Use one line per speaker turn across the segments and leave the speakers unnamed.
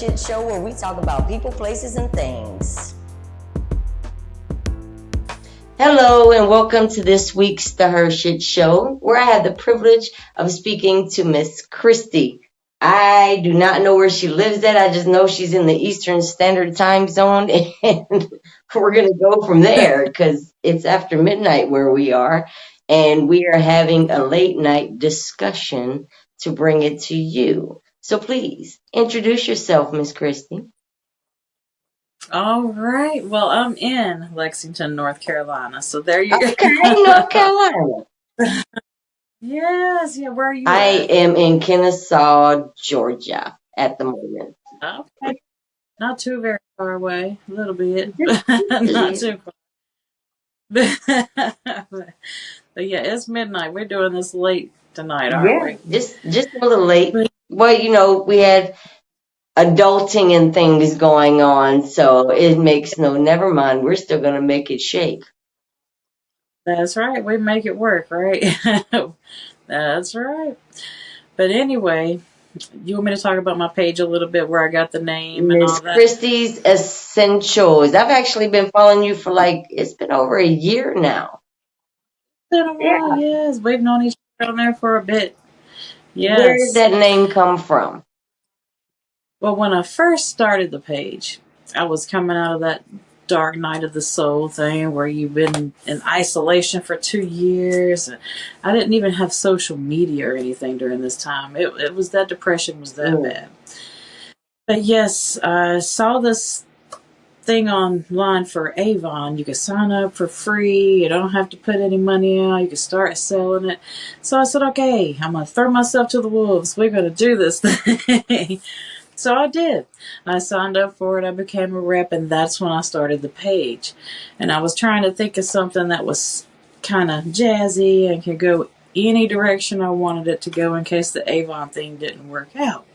HERshyt Show, where we talk about people, places, and things. Hello, and welcome to this week's The HERshyt Show, where I have the privilege of speaking to Miss Christy. I do not know where she lives at. I just know she's in the Eastern Standard Time Zone, and we're going to go from there because it's after midnight where we are, and we are having a late night discussion to bring it to you. So please introduce yourself, Miss Christy.
All right. Well, I'm in Lexington, North Carolina. So there you go.
Okay, North Carolina.
Yes. Yeah. Where are you
I
at?
am in Kennesaw, Georgia at the moment.
Okay. Not too very far away. A little bit.
Just
Not too far. But yeah, it's midnight. We're doing this late tonight, aren't we?
just a little late. Well, we had adulting and things going on, so it makes never mind. We're still gonna make it shake.
That's right. We make it work, right? That's right. But anyway, you want me to talk about my page a little bit, where I got the name and
Miss
all that?
Christie's Essentials. I've actually been following you for it's been over a year now.
It's been a while, yes. We've known each other on there for a bit. Yes.
Where did that name come from?
Well, when I first started the page, I was coming out of that dark night of the soul thing where you've been in isolation for 2 years. And I didn't even have social media or anything during this time. It was that depression was that bad. But yes, I saw this thing online for Avon. You could sign up for free. You don't have to put any money out. You can start selling it. So I said, okay, I'm going to throw myself to the wolves. We're going to do this thing. So I did. I signed up for it. I became a rep, and that's when I started the page. And I was trying to think of something that was kind of jazzy and could go any direction I wanted it to go in case the Avon thing didn't work out,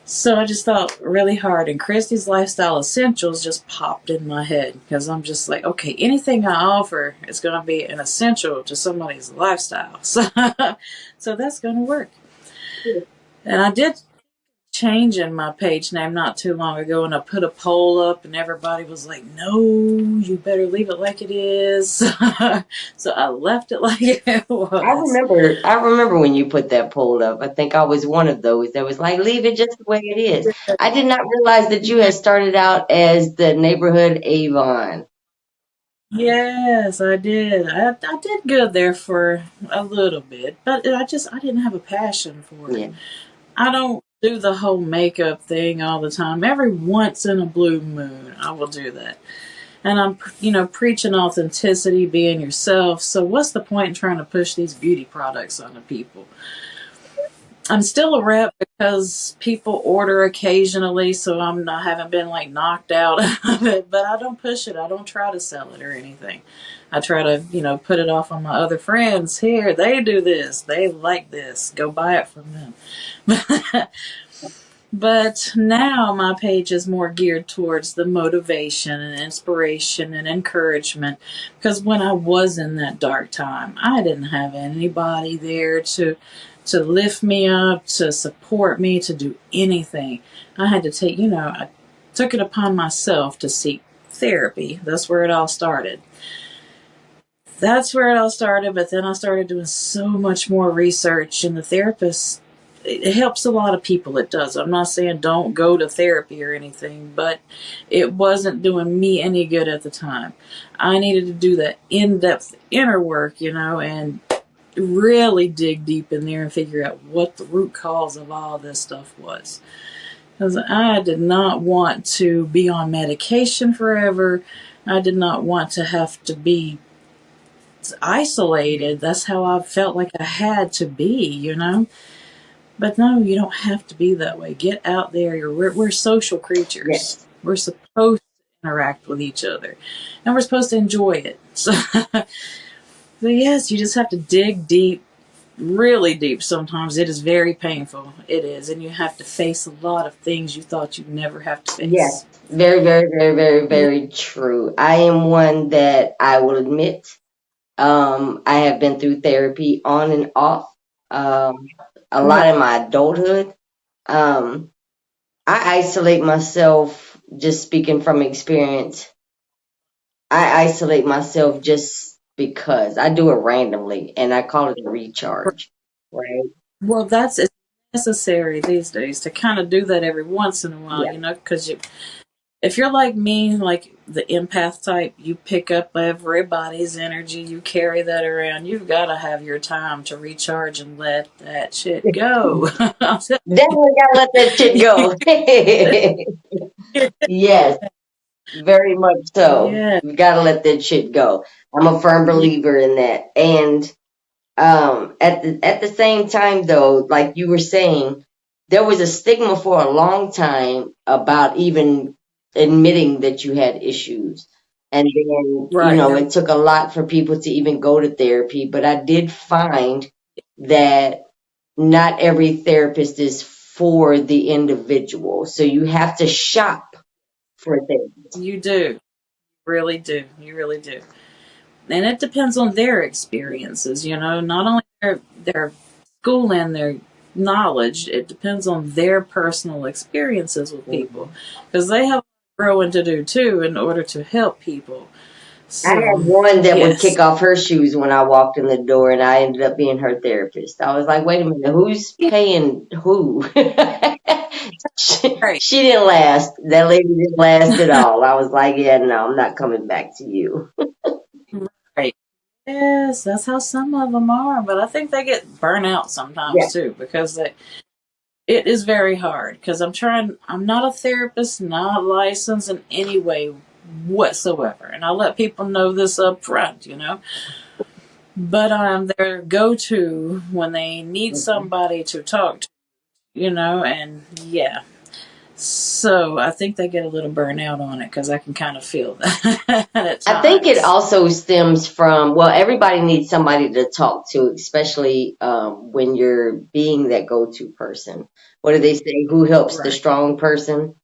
So I just thought really hard, and Christy's Lifestyle Essentials just popped in my head because I'm just like, okay, anything I offer is going to be an essential to somebody's lifestyle. So that's going to work. And I did changing my page name not too long ago, and I put a poll up and everybody was like, no, you better leave it like it is. So I left it like it was.
I remember when you put that poll up. I think I was one of those that was like, leave it just the way it is. I did not realize that you had started out as the neighborhood Avon.
Yes, I did. I did good there for a little bit, but I didn't have a passion for it.
Yeah.
I don't do the whole makeup thing all the time. Every once in a blue moon, I will do that. And I'm, preaching authenticity, being yourself. So what's the point in trying to push these beauty products onto people? I'm still a rep because people order occasionally, so I haven't been knocked out of it, but I don't push it. I don't try to sell it or anything. I try to, put it off on my other friends. Here, they do this. They like this. Go buy it from them. But now my page is more geared towards the motivation and inspiration and encouragement, because when I was in that dark time, I didn't have anybody there to lift me up, to support me, to do anything. I had to I took it upon myself to seek therapy. That's where it all started. But then I started doing so much more research, and the therapist, it helps a lot of people. It does. I'm not saying don't go to therapy or anything, but it wasn't doing me any good at the time. I needed to do that in-depth inner work, and really dig deep in there and figure out what the root cause of all this stuff was. Because I did not want to be on medication forever. I did not want to have to be isolated. That's how I felt like I had to be, But no, you don't have to be that way. Get out there. We're social creatures.
Yes.
We're supposed to interact with each other, and we're supposed to enjoy it. So yes, you just have to dig deep, really deep. Sometimes it is very painful. It is, and you have to face a lot of things you thought you'd never have to face.
Yes. Very, very, very, very, very true. I am one that I will admit. I have been through therapy on and off. A lot in my adulthood. I isolate myself, just speaking from experience. I isolate myself just because I do it randomly and I call it a recharge. Right?
Well, it's necessary these days to kind of do that every once in a while,
Yeah.
you know, because if you're like me, like the empath type, you pick up everybody's energy, you carry that around. You've got to have your time to recharge and let that shit go.
Definitely gotta let that shit go. Yes, very much so.
Yeah,
You gotta let that shit go. I'm a firm
yeah,
believer in that. And at the same time though, like you were saying, there was a stigma for a long time about even admitting that you had issues. And then,
right.
it took a lot for people to even go to therapy, but I did find that not every therapist is for the individual. So you have to shop for a therapist.
You do, really do. You really do. And it depends on their experiences, you know, not only their school and their knowledge, it depends on their personal experiences with people
Mhm.
because they have growing to do too in order to help people.
I had
So,
one that would
yes.
kick off her shoes when I walked in the door, and I ended up being her therapist. I was like, wait a minute, who's paying who?
Right.
She didn't last. That lady didn't last at all. I was like, yeah, no, I'm not coming back to you.
Right. Yes, that's how some of them are, but I think they get burnt out
Yeah.
sometimes too because it is very hard because I'm not a therapist, not licensed in any way whatsoever. And I let people know this up front, you know. But I'm their go to when they need
Mhm.
somebody to talk to, you know, and yeah. So I think they get a little burnout on it because I can kind of feel that at
I think it
times.
also stems from, well, everybody needs somebody to talk to, especially when you're being that go-to person. What do they say? Who helps the
Right.
strong person?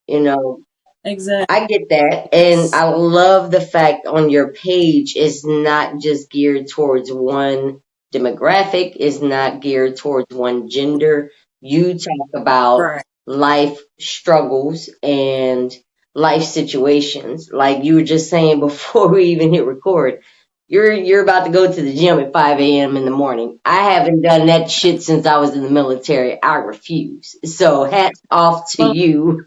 You know,
Exactly.
I get that. And
Yes.
I love the fact on your page it's not just geared towards one demographic, it's not geared towards one gender. You talk about
Right.
life struggles and life situations. Like you were just saying before we even hit record. You're about to go to the gym at 5 a.m. in the morning. I haven't done that shit since I was in the military. I refuse. So hats off to
Well,
you.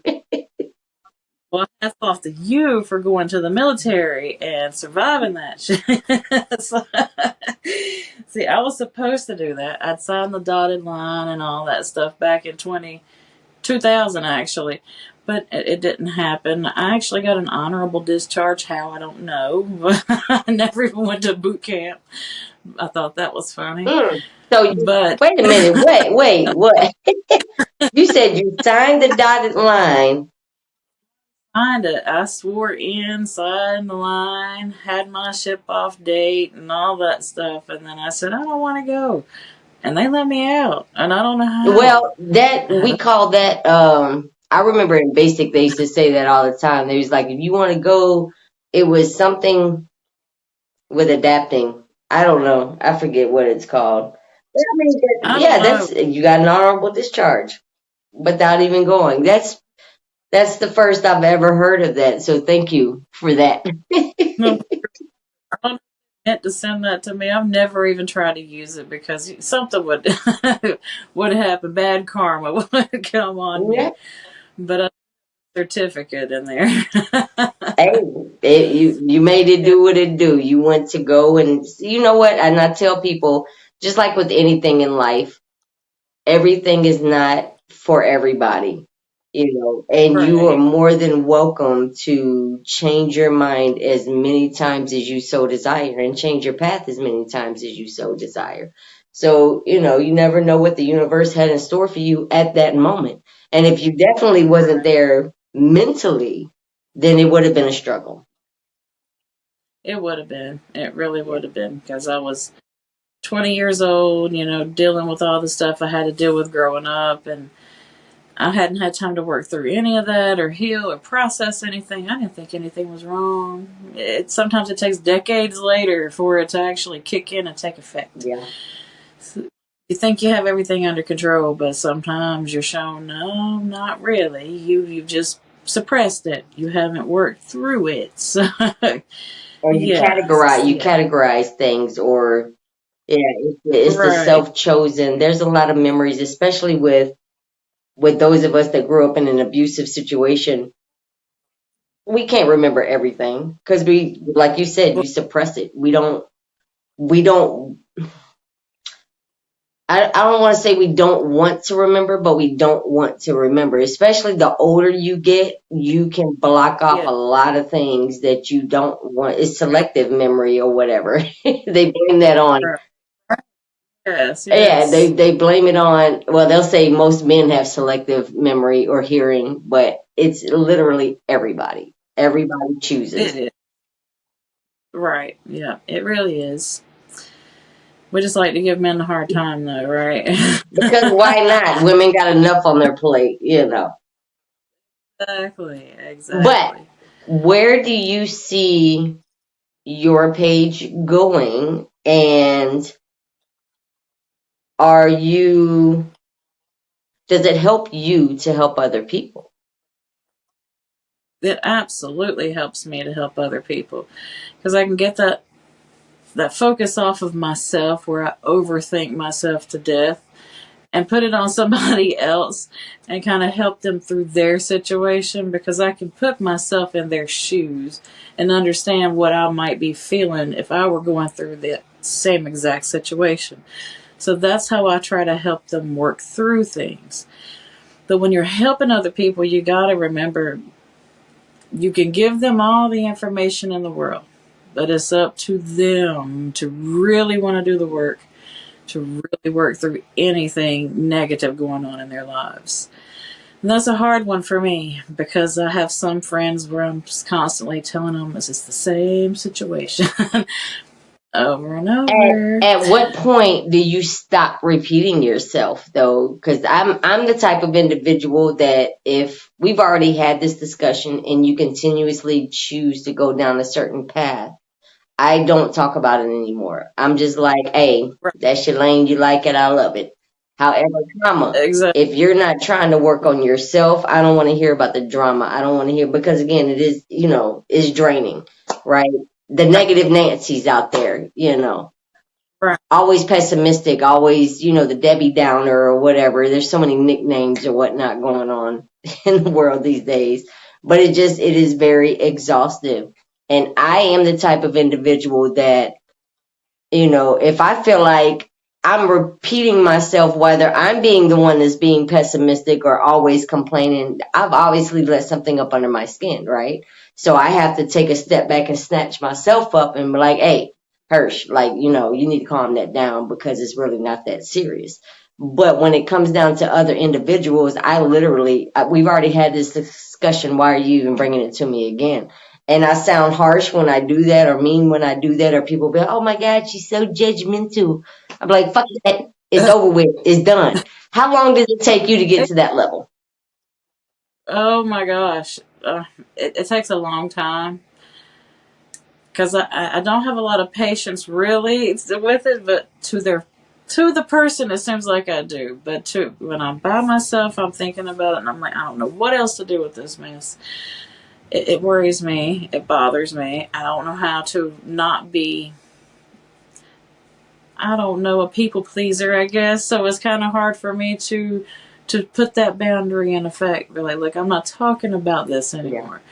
Well, hats off to you for going to the military and surviving that shit. So- see, I was supposed to do that. I'd signed the dotted line and all that stuff back in 2000, actually, but it didn't happen. I actually got an honorable discharge. How, I don't know. I never even went to boot camp. I thought that was funny.
Mm. So
But
wait a minute. Wait. What? You said you signed the dotted line.
kinda. I swore inside the line, had my ship off date and all that stuff, and then I said I don't want to go, and they let me out, and I don't know how.
Well, that
I
we
don't.
call that. I remember in basic they used to say that all the time. They was like, if you want to go, it was something with adapting. I don't know. I forget what it's called. But I mean,
I don't
yeah,
know.
that's you got an honorable discharge without even going. That's the first I've ever heard of that. So thank you for that.
No, I don't know if they meant to send that to me. I've never even tried to use it because something would would happen. Bad karma would come on
Yeah.
me. But a certificate in there.
Hey, you made it do what it do. You went to go and you know what? And I tell people, just like with anything in life, everything is not for everybody, and you are
Right.
more than welcome to change your mind as many times as you so desire and change your path as many times as you so desire. So, you never know what the universe had in store for you at that moment. And if you definitely wasn't
Right.
there mentally, then it would have been a struggle.
It would have been. It really
Yeah.
would have been because I was 20 years old, you know, dealing with all the stuff I had to deal with growing up. And I hadn't had time to work through any of that or heal or process anything. I didn't think anything was wrong. Sometimes it takes decades later for it to actually kick in and take effect.
Yeah.
You think you have everything under control, but sometimes you're shown, no, not really. You've just suppressed it. You haven't worked through it. So,
Or
yes,
you
yeah,
categorize things, or yeah, it's the
right.
self-chosen. There's a lot of memories, especially with those of us that grew up in an abusive situation. We can't remember everything because we, like you said,
Well,
you suppress it. We don't. I don't want to say we don't want to remember, but we don't want to remember. Especially the older you get, you can block off
yeah,
a lot of things that you don't want. It's selective memory or whatever. They blame that on.
right. Yes,
Yeah,
yes.
they blame it on. Well, they'll say most men have selective memory or hearing, but it's literally everybody. Everybody
It
chooses.
is. Right. Yeah, it really is. We just like to give men a hard time, though, right?
Because why not? Women got enough on their plate, you know.
Exactly.
But
Exactly.
where do you see your page going? And are you, does it help you to help other people?
It absolutely helps me to help other people because I can get that focus off of myself where I overthink myself to death and put it on somebody else and kind of help them through their situation because I can put myself in their shoes and understand what I might be feeling if I were going through the same exact situation. So that's how I try to help them work through things. But when you're helping other people, you got to remember you can give them all the information in the world, but it's up to them to really want to do the work, to really work through anything negative going on in their lives. And that's a hard one for me because I have some friends where I'm just constantly telling them it's just the same situation over and over.
At what point do you stop repeating yourself though? Because I'm the type of individual that if we've already had this discussion and you continuously choose to go down a certain path, I don't talk about it anymore. I'm just like, hey,
Right.
that's your lane. You like it. I love it. However, comma,
Exactly.
if you're not trying to work on yourself, I don't want to hear about the drama. I don't want to hear because again, it is, is draining, right? The
Right.
negative Nancy's out there,
Right.
always pessimistic, always, the Debbie Downer or whatever. There's so many nicknames or whatnot going on in the world these days. But it is very exhaustive. And I am the type of individual that, if I feel like I'm repeating myself, whether I'm being the one that's being pessimistic or always complaining, I've obviously let something up under my skin, right? So I have to take a step back and snatch myself up and be like, hey, Hersh, like, you need to calm that down because it's really not that serious. But when it comes down to other individuals, we've already had this discussion. Why are you even bringing it to me again? And I sound harsh when I do that or mean when I do that, or people be like, oh my God, she's so judgmental. I'm like, fuck that. It's over with. It's done. How long does it take you to get to that level?
Oh my gosh. It takes a long time because I don't have a lot of patience really with it, but to the person it seems like I do. But to when I'm by myself, I'm thinking about it, and I'm like, I don't know what else to do with this mess. It worries me. It bothers me. I don't know how to not be. I don't know, a people pleaser, I guess. So it's kind of hard for me to put that boundary in effect. Be like, look, I'm not talking about this
Yeah.
anymore.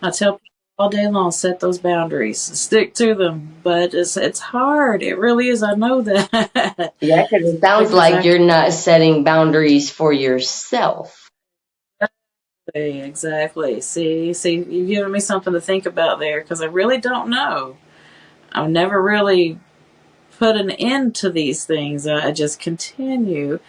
I tell people all day long, set those boundaries, stick to them. But it's hard. It really is. I know that
Yeah, because it sounds
because
like
I
you're not setting boundaries for yourself.
exactly. See, you've given me something to think about there because I really don't know. I've never really put an end to these things. I just continue.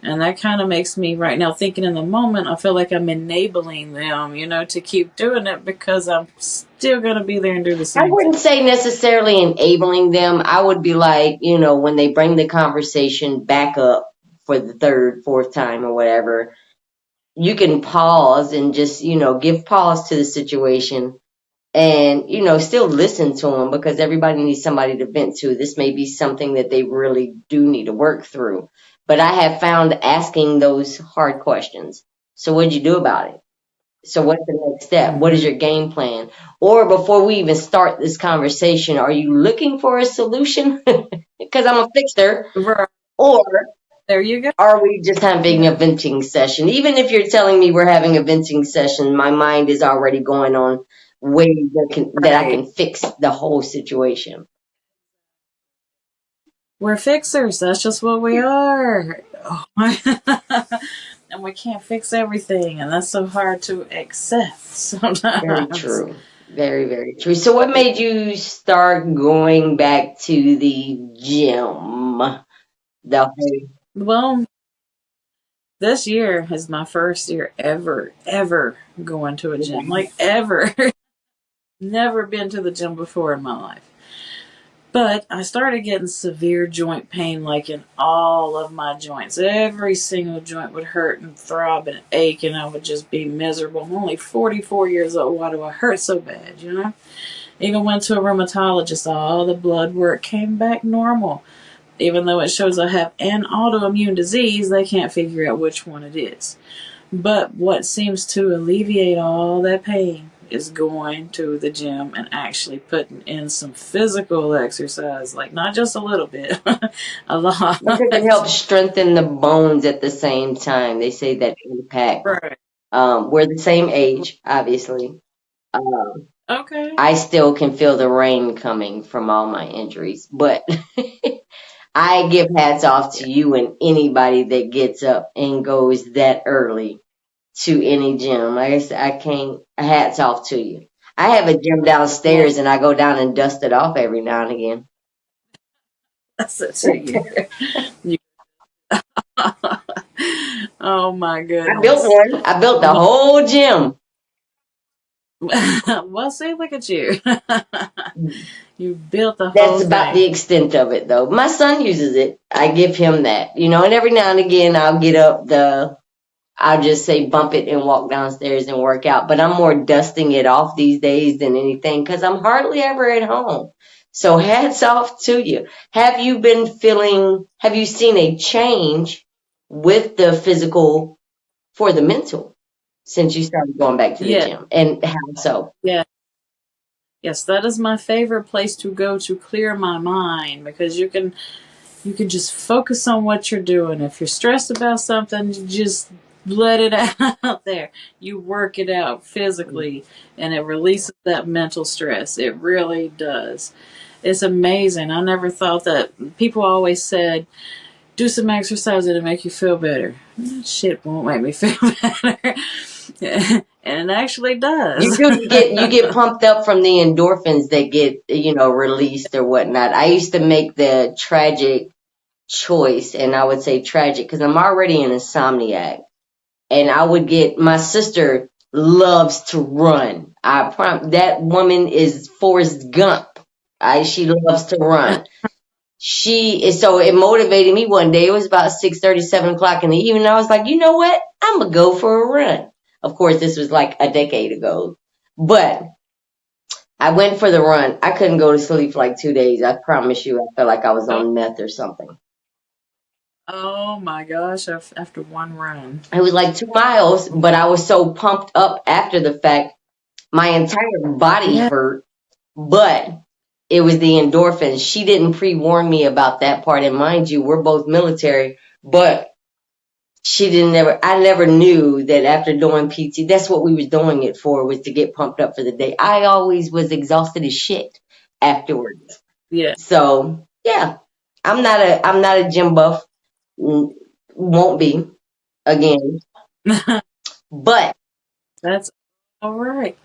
And that kind of makes me right now thinking in the moment, I feel like I'm enabling them, to keep doing it because I'm still going to be there and do the
I
same
wouldn't
thing.
say necessarily enabling them. I would be like, when they bring the conversation back up for the third, fourth time or whatever, you can pause and just, give pause to the situation and, still listen to them, because everybody needs somebody to vent to. This may be something that they really do need to work through. But I have found asking those hard questions. So what'd you do about it? So what's the next step? What is
Mm-hmm.
your game plan? Or before we even start this conversation, are you looking for a solution? Because I'm a fixer.
Right.
Or
There you go.
are we just having a
Yeah.
venting session? Even if you're telling me we're having a venting session, my mind is already going on ways that I
Right.
can fix the whole situation.
We're fixers. That's just what we are. Oh my. And we can't fix everything, and that's so hard to accept
Very
sometimes.
true. Very, very true. So what made you start going back to the gym? The whole
Well, this year is my first year ever going to a gym. Like, ever. Never been to the gym before in my life. But I started getting severe joint pain, like in all of my joints. Every single joint would hurt and throb and ache, and I would just be miserable. I'm only 44 years old. Why do I hurt so bad, you know? Even went to a rheumatologist. All the blood work came back normal. Even though it shows I have an autoimmune disease, they can't figure out which one it is. But what seems to alleviate all that pain is going to the gym and actually putting in some physical exercise, like not just a little bit, a lot.
Because it helps strengthen the bones at the same time. They say that impact.
Right.
We're the same age, obviously. Um,
Okay.
I still can feel the rain coming from all my injuries, but I give hats off
Yeah.
to you and anybody that gets up and goes that early to any gym. Like I said, I can't, hats off to you. I have a gym
Well,
downstairs and I go down and dust it off every now and again.
that's it to you. You- oh my
I built
goodness.
one. I built the
Well,
whole gym.
well, see, look at you. You built the
That's
whole
about
thing.
the extent of it, though. My son uses it. I give him that, and every now and again I'll get up I'll just say bump it and walk downstairs and work out. But I'm more dusting it off these days than anything because I'm hardly ever at home. So hats off to you. Have you seen a change with the physical for the mental since you started going back to the
Yeah.
gym? And how so?
Yeah. Yes, that is my favorite place to go to clear my mind, because you can just focus on what you're doing. If you're stressed about something, you just let it out there. You work it out physically, and it releases that mental stress. It really does. It's amazing. I never thought that. People always said, do some exercise, it'll make you feel better. That shit won't make me feel better. And it actually
You
does.
do. You get pumped up from the endorphins that get released or whatnot. I used to make the tragic choice, and I would say tragic because I'm already an insomniac, and I would get my sister loves to run. That woman is Forrest Gump. She loves to run. She is so it motivated me one day. It was about 6:30, 7 o'clock in the evening. I was like, you know what? I'm gonna go for a run. Of course, this was like a decade ago, but I went for the run. I couldn't go to sleep for like 2 days. I promise you, I felt like I was
Oh,
on meth or something.
oh my gosh, after one run.
It was like 2 miles, but I was so pumped up after the fact. My entire body
Yeah.
hurt, but it was the endorphins. She didn't pre-warn me about that part. And mind you, we're both military, but I never knew that after doing PT, that's what we was doing it for, was to get pumped up for the day. I always was exhausted as shit afterwards.
Yeah.
So yeah, I'm not a gym buff. Won't be again. But
That's all right.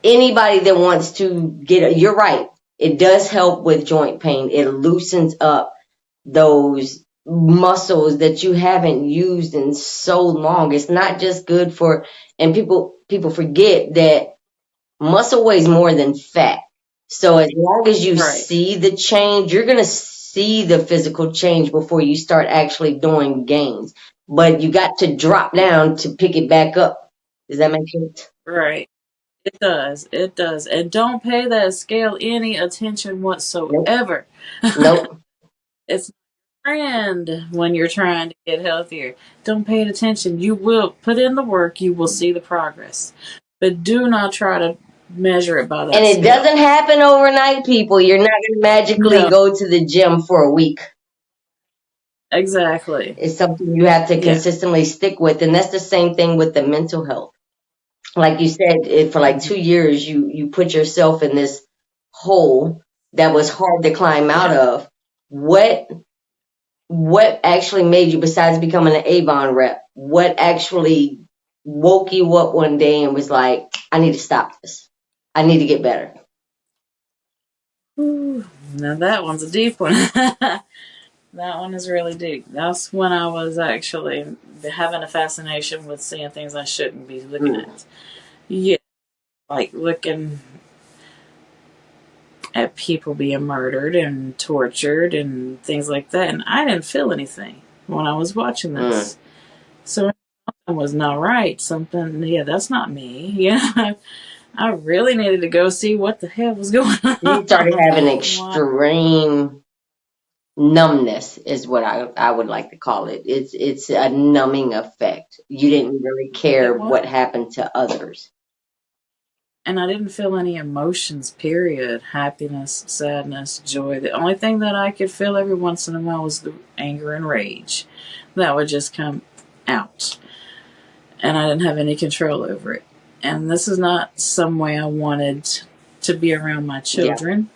anybody that wants to you're right. It does help with joint pain. It loosens up those muscles that you haven't used in so long. It's not just good and people forget that muscle weighs more than fat. So as long as you
Right.
see the change, you're going to see the physical change before you start actually doing gains. But you got to drop down to pick it back up. Does that make sense?
Right. It does. It does. And don't pay that scale any attention
Nope.
whatsoever.
Nope.
It's a friend when you're trying to get healthier. Don't pay it attention. You will put in the work, you will see the progress. But do not try to measure it by
And
that
it
scale.
doesn't happen overnight, people. You're not going to magically
No,
go to the gym for a week.
exactly.
It's something you have to
Yeah.
consistently stick with. And that's the same thing with the mental health. Like you said, for like
Mhm.
2 years, you put yourself in this hole that was hard to climb out
Yeah.
of. What actually made you, besides becoming an Avon rep, what actually woke you up one day and was like, I need to stop this. I need to get better.
Whew. Now that one's a deep one. That one is really deep. That's when I was actually having a fascination with seeing things I shouldn't be looking
Mm.
at. Yeah, like looking at people being murdered and tortured and things like that. And I didn't feel anything when I was watching
Mm.
this. So something was not right. Something, yeah, that's not me. Yeah, I really needed to go see what the hell was going
You started
on.
having
Why?
extreme numbness is what I would like to call it. It's a numbing effect. You didn't really care
It was.
what happened to others.
And I didn't feel any emotions, period. Happiness, sadness, joy. The only thing that I could feel every once in a while was the anger and rage. That would just come out. And I didn't have any control over it. And this is not some way I wanted to be around my
Yeah.
children.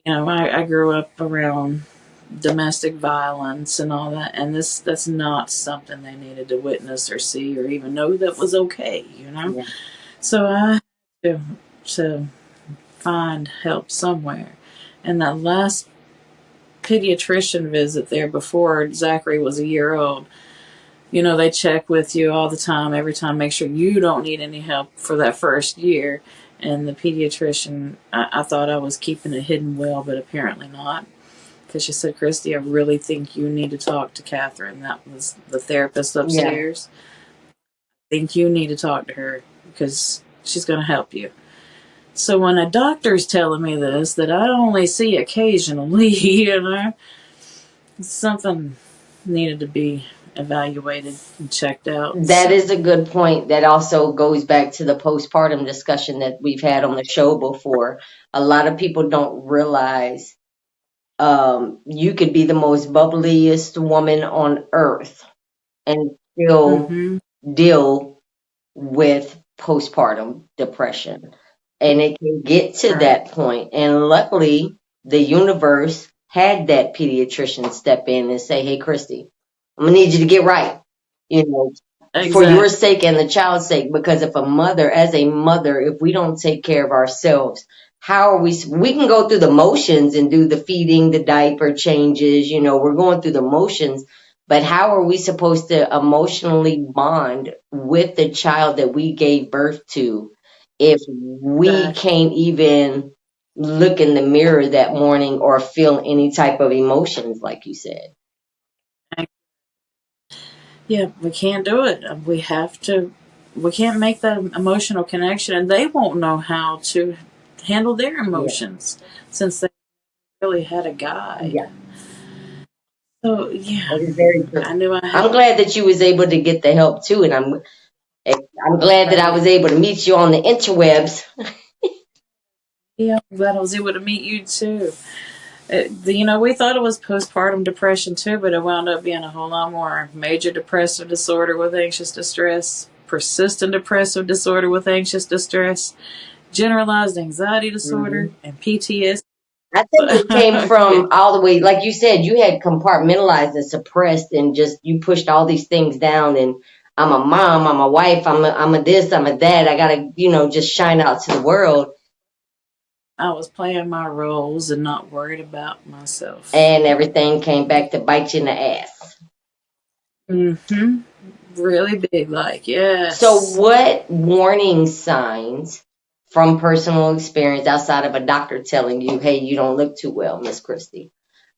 You know, I grew up around domestic violence and all that, and that's not something they needed to witness or see or even know that was okay, you know?
Yeah.
So I had to find help somewhere. And that last pediatrician visit there before Zachary was a year old, you know, they check with you all the time, every time, make sure you don't need any help for that first year. And the pediatrician, I thought I was keeping it hidden well, but apparently not. Because she said, Christy, I really think you need to talk to Catherine. That was the therapist
Yeah.
upstairs. I think you need to talk to her because she's going to help you. So when a doctor's telling me this, that I only see occasionally, you know, something needed to be evaluated and checked out.
That
So,
is a good point. That also goes back to the postpartum discussion that we've had on the show before. A lot of people don't realize you could be the most bubbliest woman on earth and still
mm-hmm,
deal with postpartum depression. And it can get to
right,
that point. And luckily, the universe had that pediatrician step in and say, hey, Christy, I'm going to need you to get right, you know, for your
exactly.
sake and the child's sake. Because if a mother, as a mother, if we don't take care of ourselves, how are we can go through the motions and do the feeding, the diaper changes, you know, we're going through the motions, but how are we supposed to emotionally bond with the child that we gave birth to if we
Exactly.
can't even look in the mirror that morning or feel any type of emotions, like you said?
Yeah, we can't do it. We can't make that emotional connection, and they won't know how to handle their
Yeah,
emotions since they really had a guide.
yeah,
So, yeah,
that is very
I
true.
knew I had
I'm glad that you was able to get the help too, and I'm glad that I
right.
was able to meet you on the interwebs.
Yeah, I'm glad I was able to meet you too. You know, we thought it was postpartum depression too, but it wound up being a whole lot more. Major depressive disorder with anxious distress, persistent depressive disorder with anxious distress, generalized anxiety disorder,
Hmm.
and PTSD.
I think it came
Yeah,
from all the way, like you said, you had compartmentalized and suppressed, and just you pushed all these things down. And I'm a mom, I'm a wife, I'm a this, I'm a that. I gotta, just shine out to the world,
I was playing my roles and not worried about myself.
and
Yeah.
everything came back to bite you in the ass.
Mm-hmm. Really big, like,
So,
yes.
what warning signs from personal experience outside of a doctor telling you, "Hey, you don't look too well, Miss Christie"?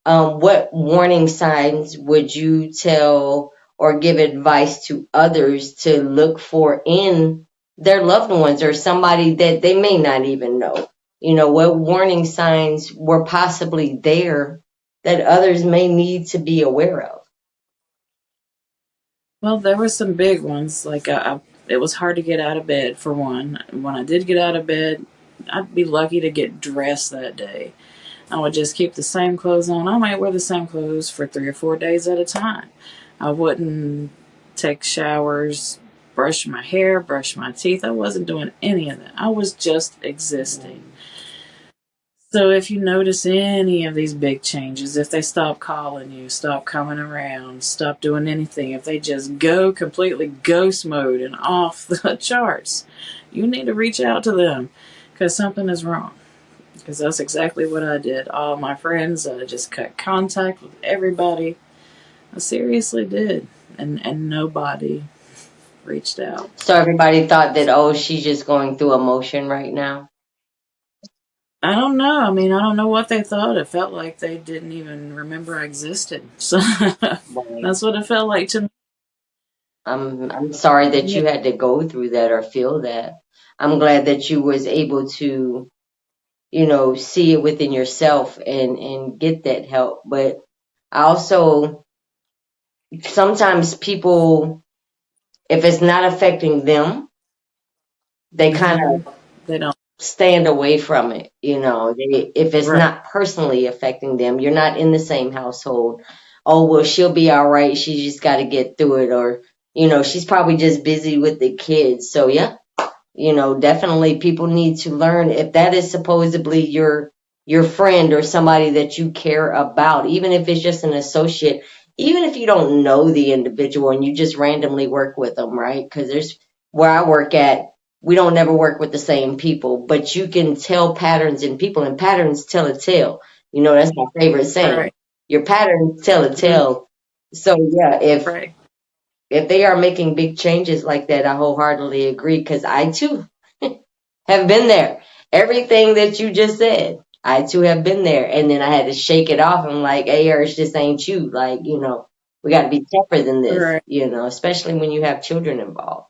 What warning signs would you tell or give advice to others to look for in their loved ones or somebody that they may not even know. What warning signs were possibly there that others may need to be aware of.
Well, there were some big ones. Like, it was hard to get out of bed, for one. When I did get out of bed, I'd be lucky to get dressed that day. I would just keep the same clothes on. I might wear the same clothes for 3 or 4 days at a time. I wouldn't take showers, brush my hair, brush my teeth. I wasn't doing any of that. I was just existing. So if you notice any of these big changes, if they stop calling you, stop coming around, stop doing anything, if they just go completely ghost mode and off the charts, you need to reach out to them because something is wrong. Because that's exactly what I did. All my friends, I just cut contact with everybody. I seriously did. And nobody reached out.
So everybody thought that, oh, she's just going through emotion right now.
I don't know. I mean, I don't know what they thought. It felt like they didn't even remember I existed. So that's what it felt like to me.
I'm sorry that
Yeah.
you had to go through that or feel that. I'm glad that you was able to, see it within yourself and get that help. But I also, sometimes people, if it's not affecting them, they kind of
They don't.
stand away from it. If it's
Right.
not personally affecting them, you're not in the same household. Oh, well, she'll be all right. She just got to get through it. Or, she's probably just busy with the kids. So, yeah, definitely people need to learn if that is supposedly your friend or somebody that you care about, even if it's just an associate, even if you don't know the individual and you just randomly work with them, right? Because there's where I work at, we don't never work with the same people, but you can tell patterns in people, and patterns tell a tale. That's my favorite saying.
Right.
Your patterns tell a tale. So yeah,
Right.
if they are making big changes like that, I wholeheartedly agree because I too have been there. Everything that you just said, I too have been there. And then I had to shake it off. I'm like, hey, Hersh, this ain't you. Like, we got to be tougher than this,
Right.
especially when you have children involved.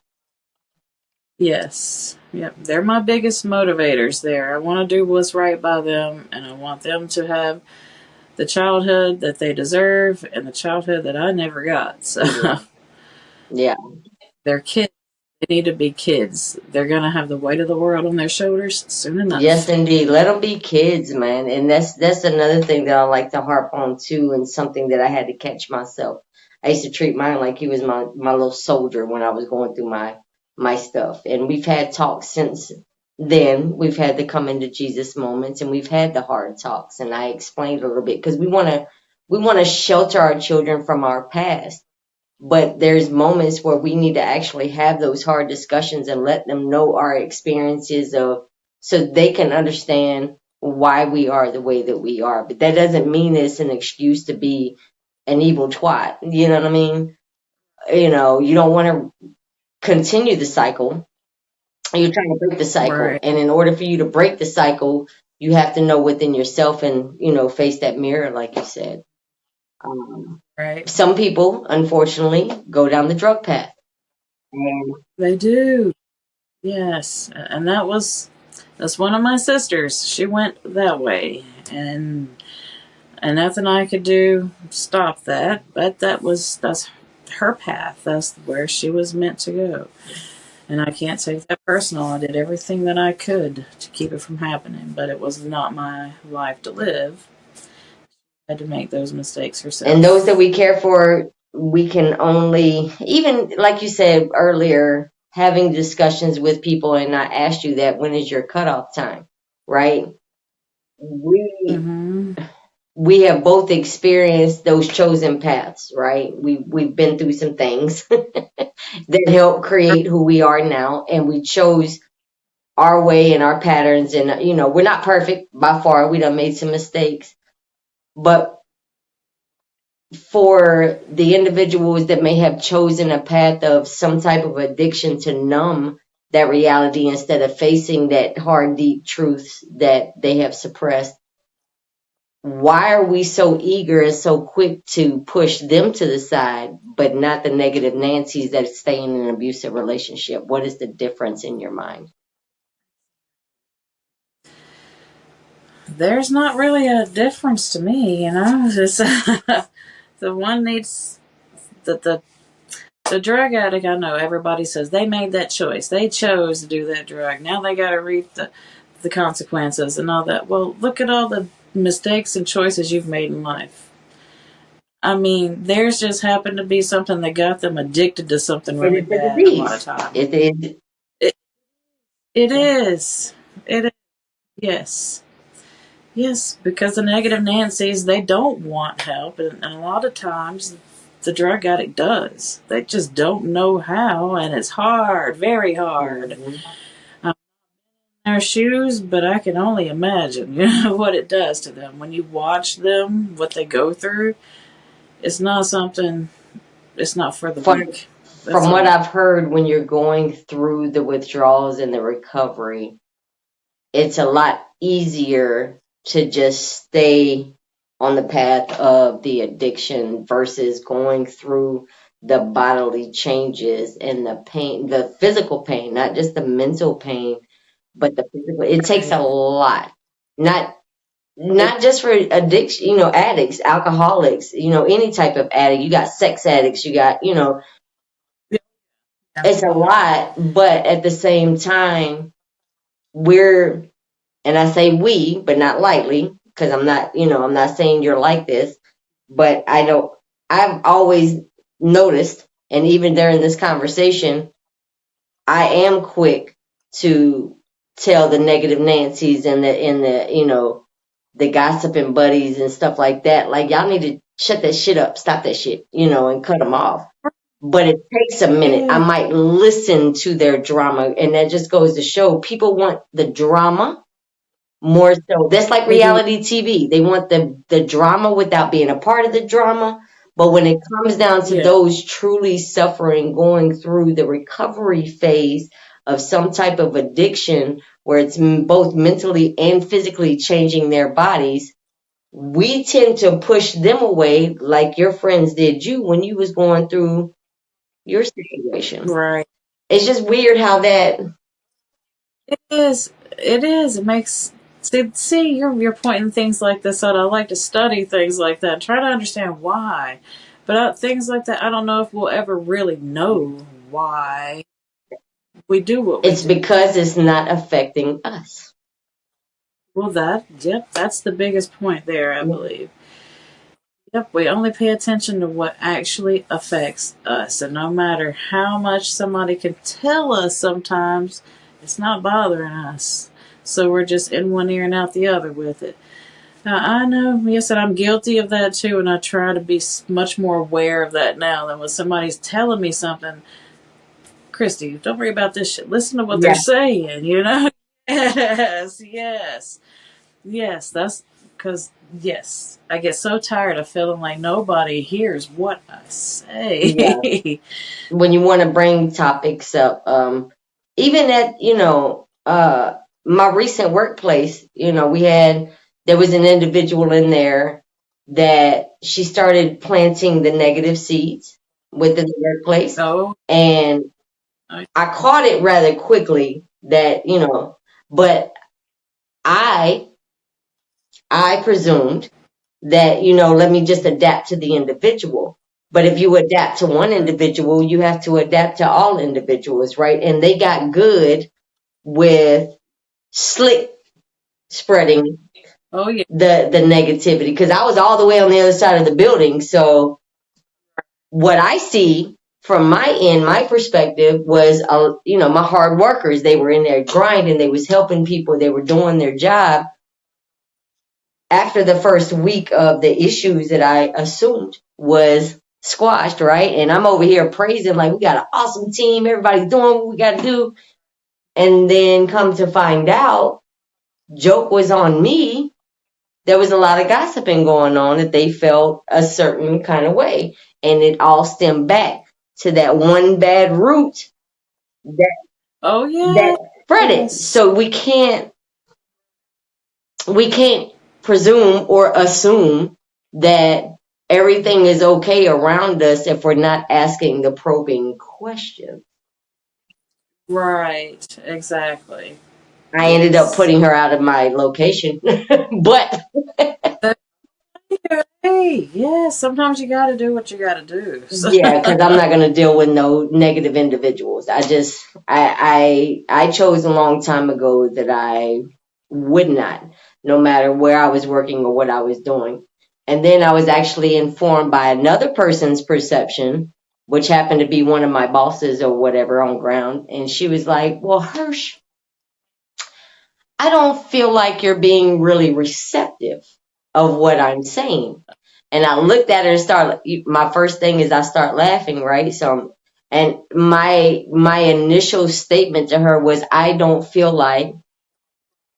Yes. Yep. They're my biggest motivators there. I want to do what's right by them, and I want them to have the childhood that they deserve and the childhood that I never got. So
Yeah.
they're kids. They need to be kids. They're going to have the weight of the world on their shoulders soon
Yes,
enough.
indeed. Let them be kids, man. And that's another thing that I like to harp on too, and something that I had to catch myself. I used to treat mine like he was my little soldier when I was going through my stuff. And we've had talks since then. We've had the come into Jesus moments, and we've had the hard talks. And I explained a little bit because we want to shelter our children from our past. But there's moments where we need to actually have those hard discussions and let them know our experiences of so they can understand why we are the way that we are. But that doesn't mean it's an excuse to be an evil twat. You know what I mean? You don't want to continue the cycle. You're trying to break the cycle.
Right.
And in order for you to break the cycle, you have to know within yourself and, face that mirror, like you said. Um,
Right.
some people, unfortunately, go down the drug path. And
They do. Yes. And that's one of my sisters. She went that way. And nothing I could do stop that. But that's her path. That's where she was meant to go. And I can't take that personal. I did everything that I could to keep it from happening, but it was not my life to live. I had to make those mistakes
and
herself.
those that we care for, we can only, even like you said earlier, having discussions with people. And I asked you that, when is your cutoff time, right? We
Mm-hmm.
we have both experienced those chosen paths, right? We've been through some things that help create who we are now, and we chose our way and our patterns. And we're not perfect by far. We done made some mistakes, but for the individuals that may have chosen a path of some type of addiction to numb that reality instead of facing that hard, deep truths that they have suppressed, why are we so eager and so quick to push them to the side, but not the negative Nancy's that stay in an abusive relationship? What is the difference in your mind?
There's not really a difference to me, you know. It's, the one needs the drug addict. I know everybody says they made that choice. They chose to do that drug. Now they got to reap the consequences and all that. Well, look at all the mistakes and choices you've made in life. I mean, theirs just happened to be something that got them addicted to something
It
really
is a
bad a lot of
disease.
times.
It
It, it is. It is. Yes. Yes, because the negative Nancy's, they don't want help. And a lot of times, the drug addict does. They just don't know how, and it's hard, very hard.
Mhm.
I'm in their shoes, but I can only imagine, you know, what it does to them. When you watch them, what they go through, it's not something, it's not for the
From,
weak. That's
from what
all.
I've heard, when you're going through the withdrawals and the recovery, it's a lot easier to just stay on the path of the addiction versus going through the bodily changes and the pain, the physical pain, not just the mental pain, but the physical. It takes a
Right.
lot. Not
It,
not just for addiction, addicts, alcoholics, any type of addict. You got sex addicts, you got,
yeah.
it's a lot, but at the same time, we're, and I say we, but not lightly, because I'm not saying you're like this, but I've always noticed, and even during this conversation, I am quick to tell the negative Nancy's and the gossiping buddies and stuff like that. Like, y'all need to shut that shit up, stop that shit, and cut them off. But it takes a minute. I
yeah.
might listen to their drama, and that just goes to show people want the drama more so. That's like
They do.
reality TV. They want the drama without being a part of the drama. But when it comes down to
Yeah.
those truly suffering, going through the recovery phase of some type of addiction where it's both mentally and physically changing their bodies, we tend to push them away like your friends did you when you was going through your situation.
Right.
It's just weird how that.
It is. It is. It makes see you're pointing things like this out. I like to study things like that and try to understand why. But things like that, I don't know if we'll ever really know why we do what we
It's
do.
because it's not affecting us.
Well, yep, that's the biggest point there, I believe. Yep, we only pay attention to what actually affects us. And no matter how much somebody can tell us sometimes, it's not bothering us. So we're just in one ear and out the other with it. Now, I know, yes, and I'm guilty of that too, and I try to be much more aware of that now than when somebody's telling me something. Christy, don't worry about this shit. Listen to what they're
Yeah.
saying, you know? Yes, yes. Yes, that's because, yes, I get so tired of feeling like nobody hears what I
Yeah.
say.
When you want to bring topics up, even at, my recent workplace, there was an individual in there that she started planting the negative seeds within the workplace.
Oh,
And
I,
I caught it rather quickly that, but I, I presumed that, let me just adapt to the individual. But if you adapt to one individual, you have to adapt to all individuals, right? And they got good with slick spreading
oh yeah.
the negativity because I was all the way on the other side of the building. So what I see from my end, my perspective was, my hard workers. They were in there grinding. They was helping people. They were doing their job. After the first week of the issues that I assumed was squashed, right? And I'm over here praising like we got an awesome team, everybody's doing what we got to do. And then come to find out, joke was on me. There was a lot of gossiping going on that they felt a certain kind of way. And it all stemmed back to that one bad root that
Oh
that
yeah.
spread it.
Yes.
So we can't presume or assume that everything is okay around us if we're not asking the probing questions.
Right. Exactly.
I ended up
Yes.
putting her out of my location, but
Hey, yeah, sometimes you got to do what you got to do. So.
yeah, because I'm not going to deal with no negative individuals. I chose a long time ago that I would not, no matter where I was working or what I was doing. And then I was actually informed by another person's perception, which happened to be one of my bosses or whatever on ground. And she was like, well, Hersh, I don't feel like you're being really receptive of what I'm saying. And I looked at her and my first thing is I start laughing, right? So, and my initial statement to her was, I don't feel like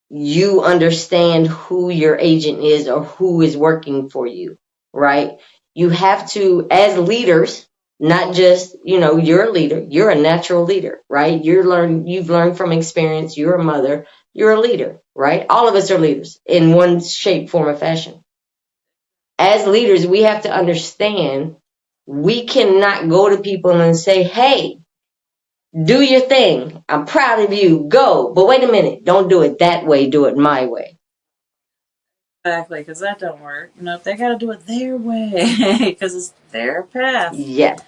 you understand who your agent is or who is working for you, right? You have to, as leaders, not just, you're a leader, you're a natural leader, right? You've learned from experience, you're a mother, you're a leader, right? All of us are leaders in one shape, form, or fashion. As leaders, we have to understand we cannot go to people and say, hey, do your thing. I'm proud of you. Go. But wait a minute. Don't do it that way. Do it my way.
Exactly, because that don't work. If they got to do it their way, because it's their path.
Yes.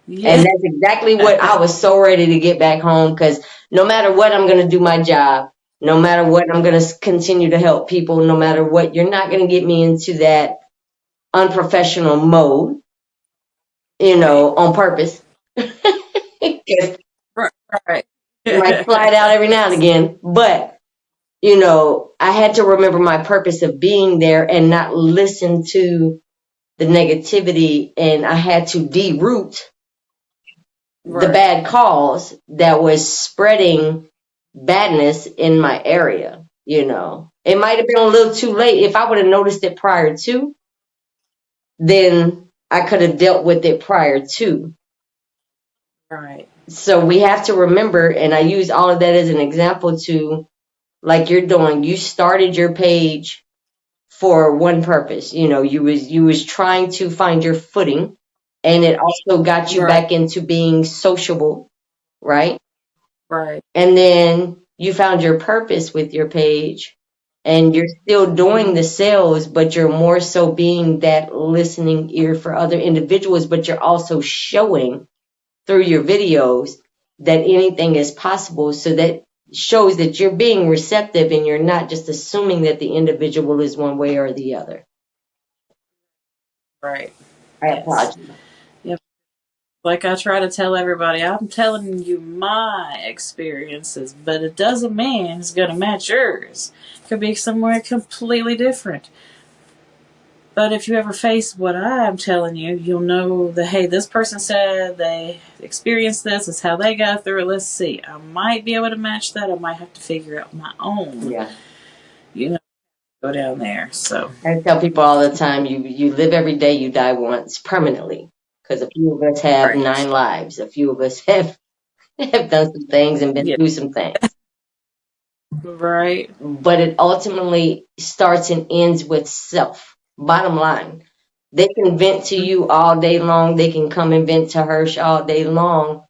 Yeah.
And that's exactly what I was so ready to get back home, because no matter what, I'm going to do my job. No matter what, I'm going to continue to help people. No matter what, you're not going to get me into that unprofessional mode, on purpose. Because
Right.
it might slide out every now and again. But, I had to remember my purpose of being there and not listen to the negativity. And I had to deroot the
Right.
bad calls that was spreading badness in my area. It might have been a little too late. If I would have noticed it prior to, then I could have dealt with it prior to.
Right.
So we have to remember, and I use all of that as an example to, like you're doing, you started your page for one purpose. You was trying to find your footing, and it also got you
Right.
back into being sociable, right?
Right.
And then you found your purpose with your page, and you're still doing the sales, but you're more so being that listening ear for other individuals, but you're also showing through your videos that anything is possible. So that shows that you're being receptive and you're not just assuming that the individual is one way or the other.
Right.
I
Yes.
applaud you.
Yep. Like I try to tell everybody, I'm telling you my experiences, but it doesn't mean it's going to match yours. It could be somewhere completely different. But if you ever face what I'm telling you, you'll know that, hey, this person said they experienced this. It's how they got through it. Let's see. I might be able to match that. I might have to figure out my own.
Yeah.
Go down there. So.
I tell people all the time, you live every day, you die once permanently. Because a few of us have
Right.
9 lives. A few of us have done some things and been
Yeah.
through some things.
Right.
But it ultimately starts and ends with self. Bottom line. They can vent to you all day long. They can come and vent to Hersh all day long.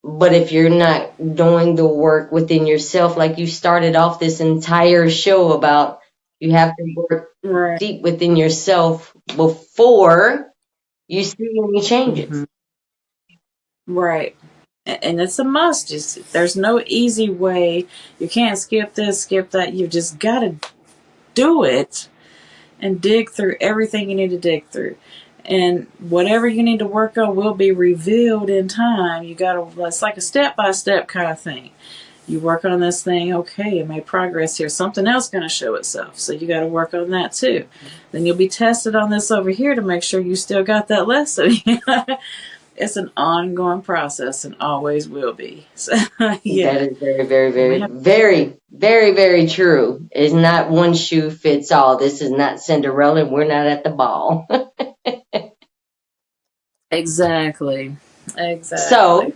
But if you're not doing the work within yourself, like you started off this entire show about, you have to work
Right.
deep within yourself before you see any changes.
Mm-hmm. Right. And it's a must. There's no easy way. You can't skip this, skip that. You've just got to do it and dig through everything you need to dig through. And whatever you need to work on will be revealed in time. It's like a step by step kind of thing. You work on this thing, okay, you made progress here. Something else going to show itself. So you got to work on that too. Then you'll be tested on this over here to make sure you still got that lesson. It's an ongoing process and always will be. So, yeah.
That is very, very, very, very, very, very true. It's not one shoe fits all. This is not Cinderella, and we're not at the ball.
Exactly.
So,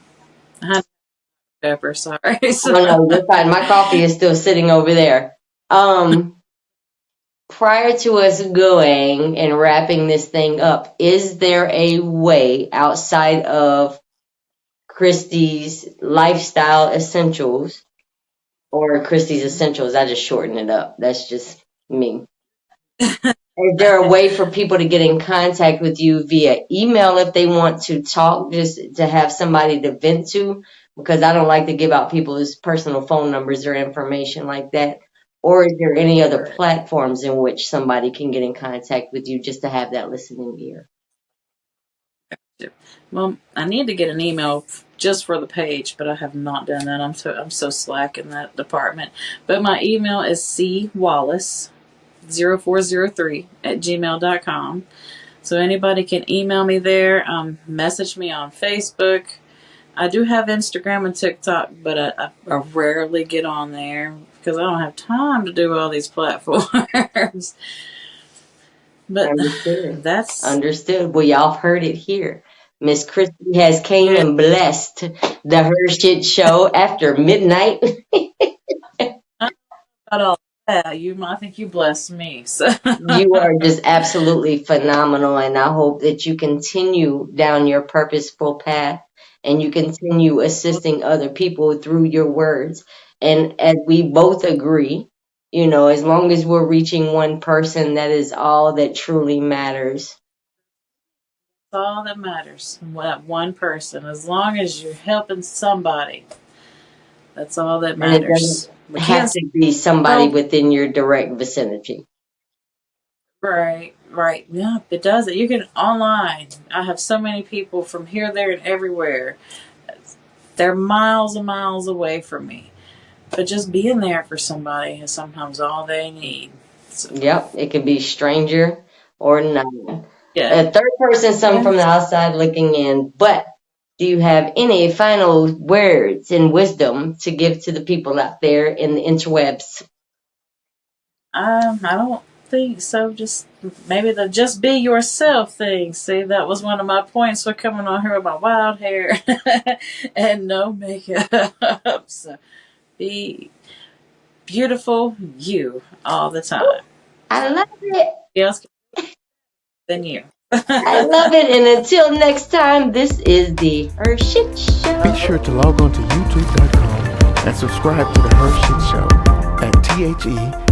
Pepper, sorry.
oh no, you're fine. My coffee is still sitting over there. prior to us going and wrapping this thing up, is there a way outside of Christy's lifestyle essentials or Christy's essentials? I just shorten it up. That's just me. Is there a way for people to get in contact with you via email if they want to talk, just to have somebody to vent to? Because I don't like to give out people's personal phone numbers or information like that. Or is there any other
Right.
platforms in which somebody can get in contact with you just to have that listening ear?
Well, I need to get an email just for the page, but I have not done that. I'm so slack in that department. But my email is cwallace0403@gmail.com. So anybody can email me there. Message me on Facebook. I do have Instagram and TikTok, but I rarely get on there because I don't have time to do all these platforms. But
Understood.
that's
Understood. Well, y'all have heard it here. Miss Christy has came and blessed the HERshyt Show after midnight.
not all that. I think you blessed me. So
You are just absolutely phenomenal, and I hope that you continue down your purposeful path and you continue assisting other people through your words. And as we both agree, as long as we're reaching one person, that is all that truly matters.
that's all that matters. That one person. As long as you're helping somebody, that's all that
And it doesn't
matters. We
have
can't
to be somebody
help.
within your direct vicinity.
Right. Yeah, it does it. You can online. I have so many people from here, there, and everywhere. They're miles and miles away from me. But just being there for somebody is sometimes all they need. So,
Yep, it can be stranger or not.
yeah.
A third person, some from the outside looking in. But do you have any final words and wisdom to give to the people out there in the interwebs?
I don't think so. Just maybe the just be yourself thing. See, that was one of my points for coming on here with my wild hair and no makeup. So be beautiful you all the time.
I love it.
Nobody else than you.
I love it. And until next time, this is the HERshyt Show.
Be sure to log on to youtube.com and subscribe to the HERshyt Show at TheHershytShow.